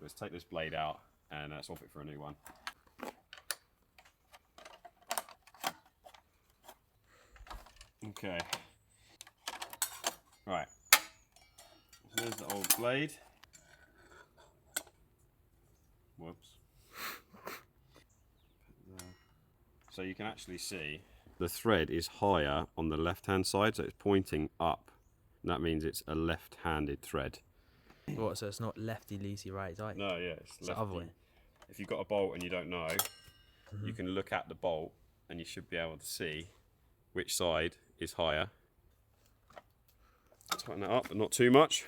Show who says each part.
Speaker 1: Let's take this blade out and swap it for a new one. Okay. Right. So there's the old blade. Whoops. So you can actually see the thread is higher on the left-hand side, so it's pointing up. And that means it's a left-handed thread.
Speaker 2: What? So it's not lefty, loosey, right, right?
Speaker 1: No, yeah, it's
Speaker 2: the other way.
Speaker 1: If you've got a bolt and you don't know, you can look at the bolt and you should be able to see which side is higher. Tighten that up, but not too much.